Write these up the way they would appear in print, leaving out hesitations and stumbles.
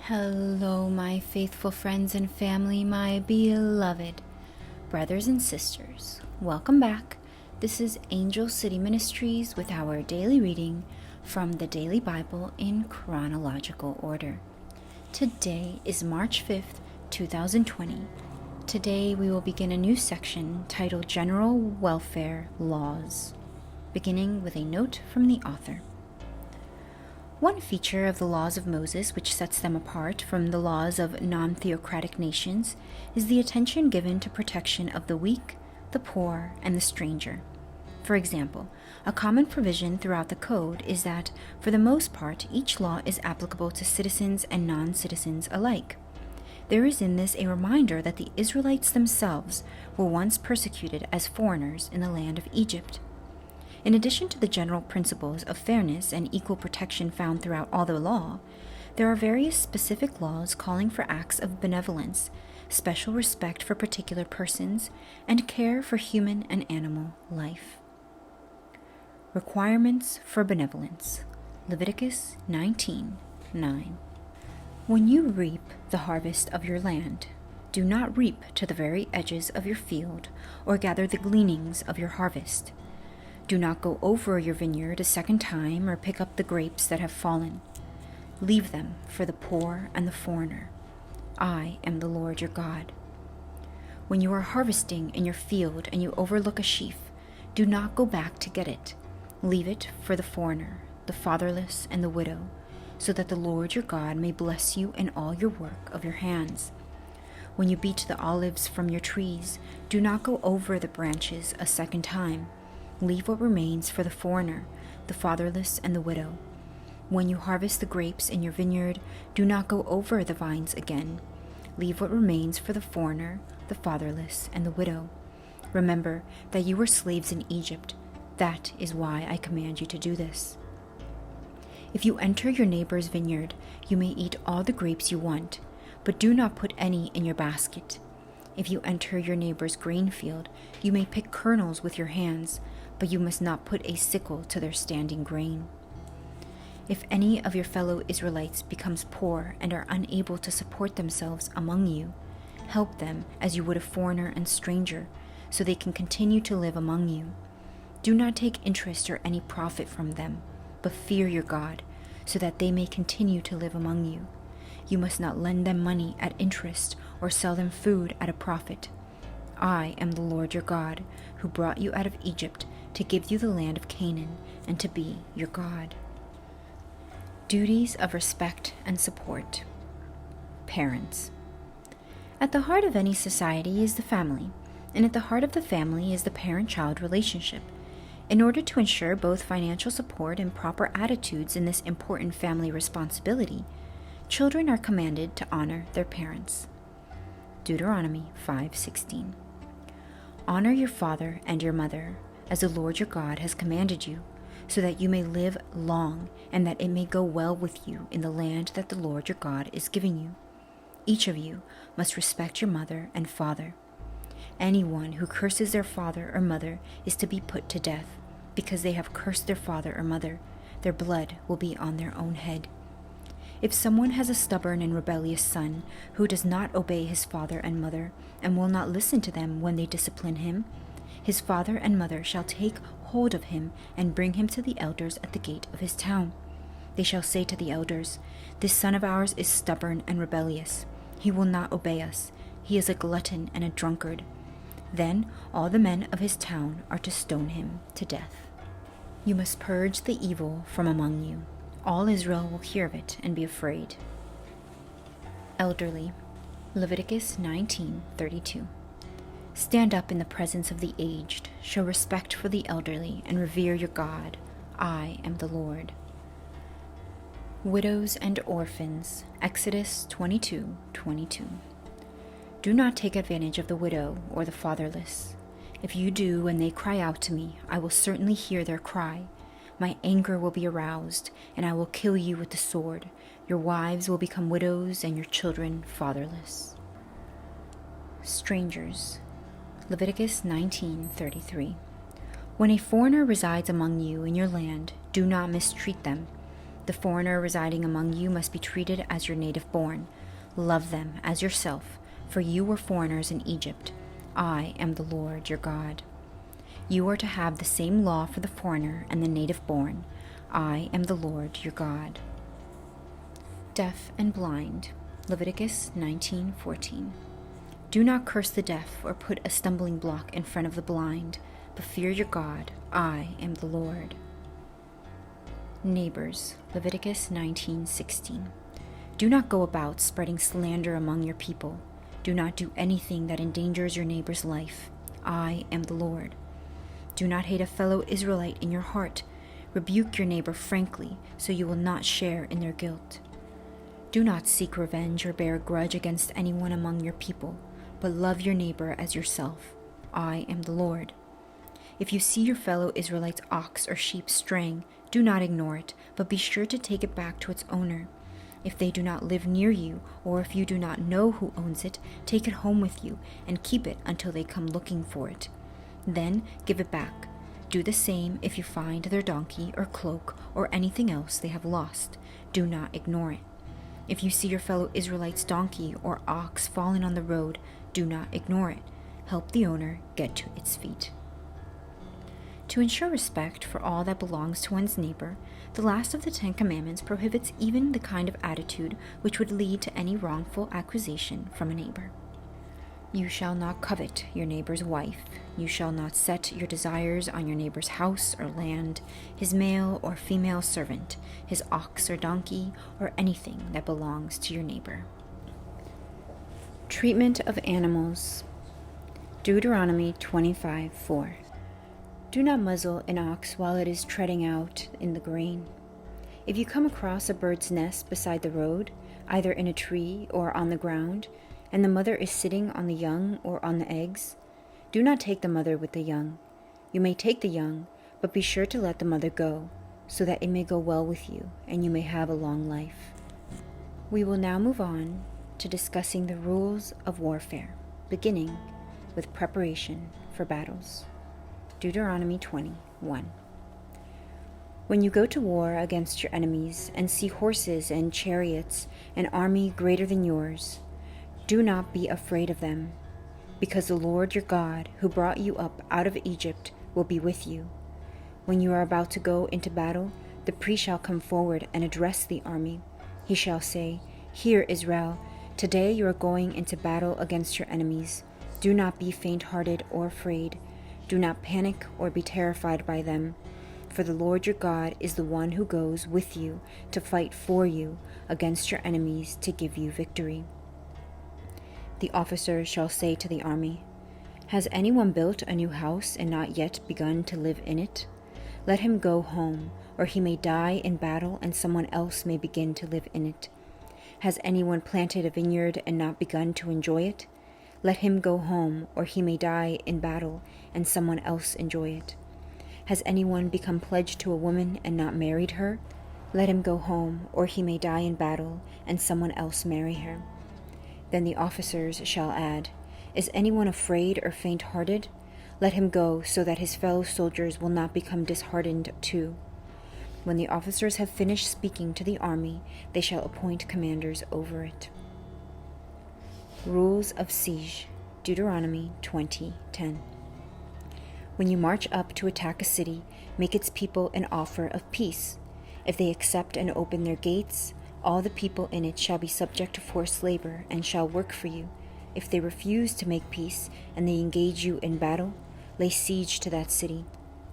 Hello, my faithful friends and family, my beloved brothers and sisters. Welcome back. This is Angel City Ministries with our daily reading from the Daily Bible in Chronological Order. Today is March 5th, 2020. Today we will begin a new section titled General Welfare Laws, beginning with a note from the author. One feature of the laws of Moses which sets them apart from the laws of non-theocratic nations is the attention given to protection of the weak, the poor, and the stranger. For example, a common provision throughout the Code is that, for the most part, each law is applicable to citizens and non-citizens alike. There is in this a reminder that the Israelites themselves were once persecuted as foreigners in the land of Egypt. In addition to the general principles of fairness and equal protection found throughout all the law, there are various specific laws calling for acts of benevolence, special respect for particular persons, and care for human and animal life. Requirements for benevolence. Leviticus 19:9. When you reap the harvest of your land, do not reap to the very edges of your field or gather the gleanings of your harvest. Do not go over your vineyard a second time or pick up the grapes that have fallen. Leave them for the poor and the foreigner. I am the Lord your God. When you are harvesting in your field and you overlook a sheaf, do not go back to get it. Leave it for the foreigner, the fatherless, and the widow, so that the Lord your God may bless you in all your work of your hands. When you beat the olives from your trees, do not go over the branches a second time. Leave what remains for the foreigner, the fatherless, and the widow. When you harvest the grapes in your vineyard, do not go over the vines again. Leave what remains for the foreigner, the fatherless, and the widow. Remember that you were slaves in Egypt. That is why I command you to do this. If you enter your neighbor's vineyard, you may eat all the grapes you want, but do not put any in your basket. If you enter your neighbor's grain field, you may pick kernels with your hands, but you must not put a sickle to their standing grain. If any of your fellow Israelites becomes poor and are unable to support themselves among you, help them as you would a foreigner and stranger, so they can continue to live among you. Do not take interest or any profit from them, but fear your God, so that they may continue to live among you. You must not lend them money at interest or sell them food at a profit. I am the Lord your God, who brought you out of Egypt to give you the land of Canaan and to be your God. Duties of respect and support. Parents. At the heart of any society is the family, and at the heart of the family is the parent-child relationship. In order to ensure both financial support and proper attitudes in this important family responsibility, children are commanded to honor their parents. Deuteronomy 5:16. Honor your father and your mother, as the Lord your God has commanded you, so that you may live long and that it may go well with you in the land that the Lord your God is giving you. Each of you must respect your mother and father. Anyone who curses their father or mother is to be put to death, because they have cursed their father or mother. Their blood will be on their own head. If someone has a stubborn and rebellious son who does not obey his father and mother and will not listen to them when they discipline him, his father and mother shall take hold of him and bring him to the elders at the gate of his town. They shall say to the elders, "This son of ours is stubborn and rebellious. He will not obey us. He is a glutton and a drunkard." Then all the men of his town are to stone him to death. You must purge the evil from among you. All Israel will hear of it and be afraid. Elderly. Leviticus 19:32. Stand up in the presence of the aged, show respect for the elderly, and revere your God. I am the Lord. Widows and orphans. Exodus 22:22. Do not take advantage of the widow or the fatherless. If you do and they cry out to me, I will certainly hear their cry. My anger will be aroused, and I will kill you with the sword. Your wives will become widows, and your children fatherless. Strangers. Leviticus 19:33. When a foreigner resides among you in your land, do not mistreat them. The foreigner residing among you must be treated as your native born. Love them as yourself, for you were foreigners in Egypt. I am the Lord your God. You are to have the same law for the foreigner and the native born. I am the Lord your God. Deaf and blind. Leviticus 19:14. Do not curse the deaf or put a stumbling block in front of the blind, but fear your God. I am the Lord. Neighbors. Leviticus 19:16. Do not go about spreading slander among your people. Do not do anything that endangers your neighbor's life. I am the Lord. Do not hate a fellow Israelite in your heart. Rebuke your neighbor frankly, so you will not share in their guilt. Do not seek revenge or bear a grudge against anyone among your people, but love your neighbor as yourself. I am the Lord. If you see your fellow Israelite's ox or sheep straying, do not ignore it, but be sure to take it back to its owner. If they do not live near you, or if you do not know who owns it, take it home with you and keep it until they come looking for it. Then give it back. Do the same if you find their donkey or cloak or anything else they have lost. Do not ignore it. If you see your fellow Israelite's donkey or ox fallen on the road, do not ignore it. Help the owner get to its feet. To ensure respect for all that belongs to one's neighbor, the last of the 10 Commandments prohibits even the kind of attitude which would lead to any wrongful accusation from a neighbor. You shall not covet your neighbor's wife. You shall not set your desires on your neighbor's house or land, his male or female servant, his ox or donkey, or anything that belongs to your neighbor. Treatment of animals. Deuteronomy 25:4. Do not muzzle an ox while it is treading out in the grain. If you come across a bird's nest beside the road, either in a tree or on the ground, and the mother is sitting on the young or on the eggs, do not take the mother with the young. You may take the young, but be sure to let the mother go, so that it may go well with you, and you may have a long life. We will now move on to discussing the rules of warfare, beginning with preparation for battles. Deuteronomy 20:1. When you go to war against your enemies and see horses and chariots, an army greater than yours, do not be afraid of them, because the Lord your God, who brought you up out of Egypt, will be with you. When you are about to go into battle, the priest shall come forward and address the army. He shall say, "Hear, Israel, today you are going into battle against your enemies. Do not be faint-hearted or afraid. Do not panic or be terrified by them, for the Lord your God is the one who goes with you to fight for you against your enemies to give you victory." The officer shall say to the army, "Has anyone built a new house and not yet begun to live in it? Let him go home, or he may die in battle and someone else may begin to live in it. Has anyone planted a vineyard and not begun to enjoy it? Let him go home, or he may die in battle and someone else enjoy it. Has anyone become pledged to a woman and not married her? Let him go home, or he may die in battle and someone else marry her." Then the officers shall add, "Is anyone afraid or faint-hearted? Let him go, so that his fellow soldiers will not become disheartened too." When the officers have finished speaking to the army, they shall appoint commanders over it. Rules of siege. Deuteronomy 20:10. When you march up to attack a city, make its people an offer of peace. If they accept and open their gates, all the people in it shall be subject to forced labor and shall work for you. If they refuse to make peace and they engage you in battle, lay siege to that city.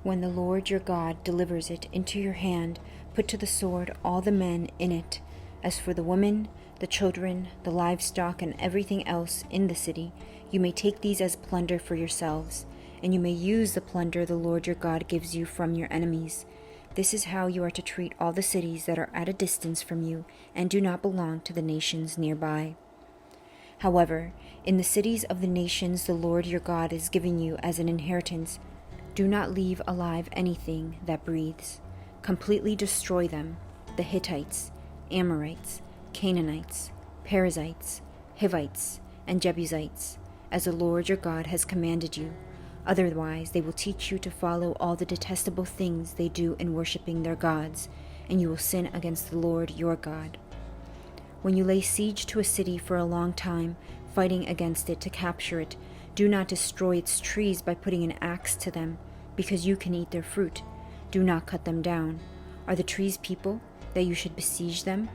When the Lord your God delivers it into your hand, put to the sword all the men in it. As for the women, the children, the livestock, and everything else in the city, you may take these as plunder for yourselves, and you may use the plunder the Lord your God gives you from your enemies. This is how you are to treat all the cities that are at a distance from you and do not belong to the nations nearby. However, in the cities of the nations the Lord your God is giving you as an inheritance, do not leave alive anything that breathes. Completely destroy them: the Hittites, Amorites, Canaanites, Perizzites, Hivites, and Jebusites, as the Lord your God has commanded you. Otherwise they will teach you to follow all the detestable things they do in worshiping their gods, and you will sin against the Lord your God. When you lay siege to a city for a long time, fighting against it to capture it, do not destroy its trees by putting an axe to them, because you can eat their fruit. Do not cut them down. Are the trees people, that you should besiege them?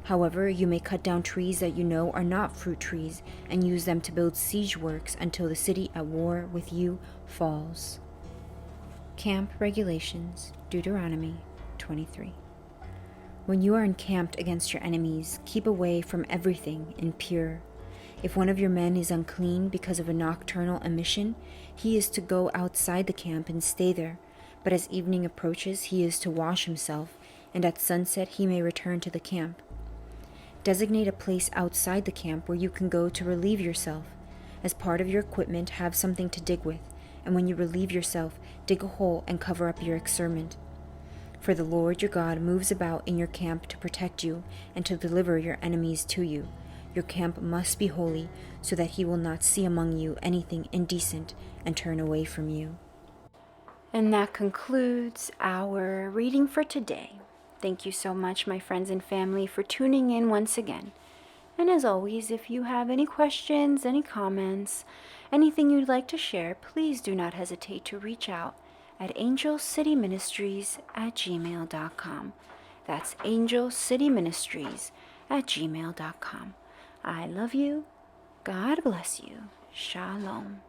However, you may cut down trees that you know are not fruit trees, and use them to build siege works until the city at war with you falls. Camp Regulations, Deuteronomy 23. When you are encamped against your enemies, keep away from everything impure. If one of your men is unclean because of a nocturnal emission, he is to go outside the camp and stay there. But as evening approaches, he is to wash himself, and at sunset he may return to the camp. Designate a place outside the camp where you can go to relieve yourself. As part of your equipment, have something to dig with, and when you relieve yourself, dig a hole and cover up your excrement. For the Lord your God moves about in your camp to protect you and to deliver your enemies to you. Your camp must be holy, so that he will not see among you anything indecent and turn away from you. And that concludes our reading for today. Thank you so much, my friends and family, for tuning in once again. And as always, if you have any questions, any comments, anything you'd like to share, please do not hesitate to reach out at angelcityministries@gmail.com. That's angelcityministries@gmail.com. I love you. God bless you. Shalom.